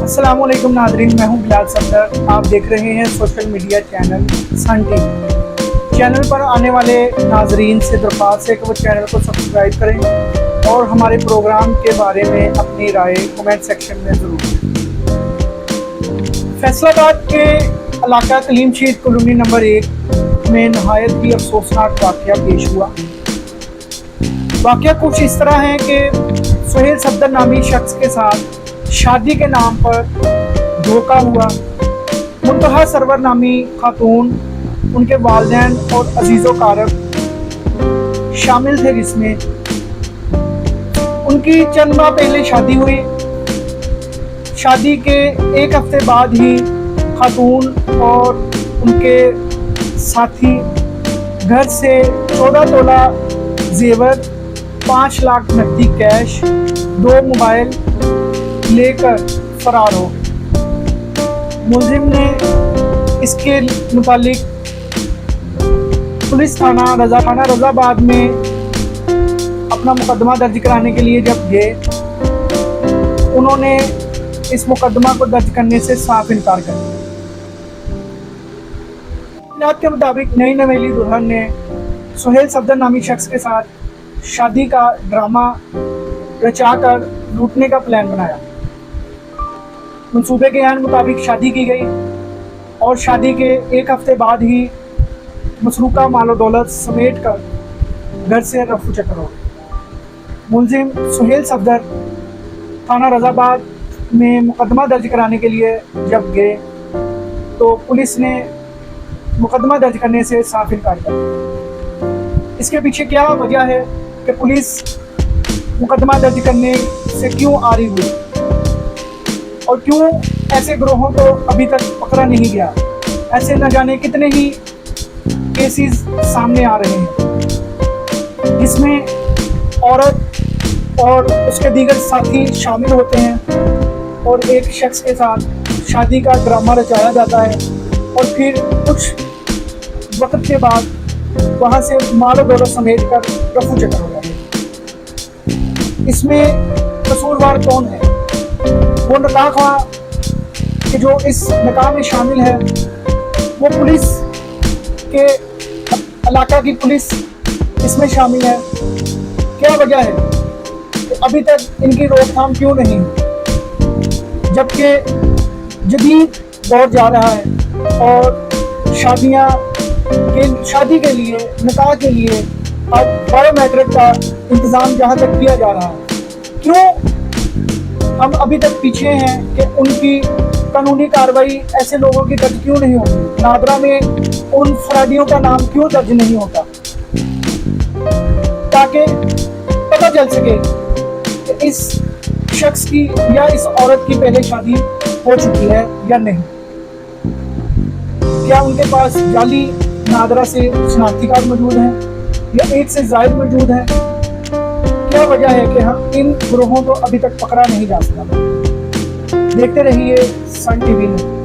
अस्सलामुअलैकुम नाज़रीन, मैं हूं बिलाल सफदर। आप देख रहे हैं social media channel Sun TV. Channel पर आने वाले नाज़रीन से दरख्वास्त है कि वो चैनल को सब्सक्राइब करें और हमारे प्रोग्राम के बारे में अपनी राय कमेंट सेक्शन में ज़रूर दें। फैसलाबाद के इलाका कलीम शीट कॉलोनी नंबर 1 में नहायत ही अफसोसनाक वाक़या पेश हुआ। वाक़या कुछ इस तरह है कि सुहेल सफदर नामी शख्स के साथ शादी के नाम पर धोखा हुआ। मुंतहा सरवर नामी खातून, उनके वालिदैन और अजीज़ो कारब शामिल थे जिसमें उनकी चंद माह पहले शादी हुई। शादी के एक हफ्ते बाद ही खातून और उनके साथी घर से 14 तोला जेवर, 5 लाख नकदी कैश, 2 मोबाइल लेकर फरार हो गए। मुलजिम ने इसके मुतालिक पुलिस थाना रज़ाबाद में अपना मुकदमा दर्ज कराने के लिए जब गए, उन्होंने इस मुकदमा को दर्ज करने से साफ इनकार कर दिया। के मुताबिक नई नवेली दुल्हन ने सुहेल सफदर नामी शख्स के साथ शादी का ड्रामा रचाकर लूटने का प्लान बनाया। मंसूबे के आन मुताबिक शादी की गई और शादी के एक हफ्ते बाद ही मसरूका मालो दौलत समेट कर घर से रफू चक्कर हो गए। मुलजिम सुहेल सफदर थाना रज़ाबाद में मुकदमा दर्ज कराने के लिए जब गए तो पुलिस ने मुकदमा दर्ज करने से साफ इनकार कर दिया। इसके पीछे क्या वजह है कि पुलिस मुकदमा दर्ज करने से क्यों आ रही हुई और क्यों ऐसे ग्रोहों को अभी तक पकड़ा नहीं गया? ऐसे न जाने कितने ही केसेस सामने आ रहे हैं जिसमें औरत और उसके दीगर साथी शामिल होते हैं और एक शख्स के साथ शादी का ड्रामा रचाया जाता है और फिर कुछ वक्त के बाद वहाँ से मालो दौलत समेट कर रफू चक्कर हो जाते हैं। इसमें कसूरवार कौन है? वो निकाह ख्वाह कि जो इस निकाह में शामिल है, वो पुलिस के इलाका की पुलिस इसमें शामिल है। क्या वजह है कि अभी तक इनकी रोकथाम क्यों नहीं? जबकि जदीद दौर जा रहा है और शादी के लिए, निकाह के लिए अब बायोमेट्रिक का इंतज़ाम जहाँ तक किया जा रहा है, क्यों हम अभी तक पीछे हैं कि उनकी कानूनी कार्रवाई ऐसे लोगों की दर्ज क्यों नहीं होती? नादरा में उन फराडियों का नाम क्यों दर्ज नहीं होता ताकि पता चल सके कि इस शख्स की या इस औरत की पहले शादी हो चुकी है या नहीं? क्या उनके पास जाली नादरा से शनाख्ती कार्ड मौजूद हैं या एक से ज़ायद मौजूद हैं? क्या वजह है कि हम इन ग्रोहों को अभी तक पकड़ा नहीं जा सका? देखते रहिए सन टीवी में।